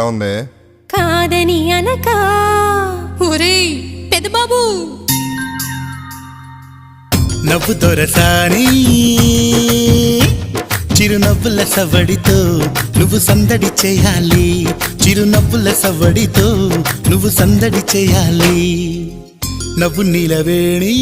ఉంది కాదని అనక ఒరేయ్ పెద్ద బాబు నవ్వు దొరసాని చిరునవ్వుల సవడితో నువ్వు సందడి చేయాలి చిరునవ్వుల సవడితో నువ్వు సందడి చేయాలి నవ్వు నీలవేణి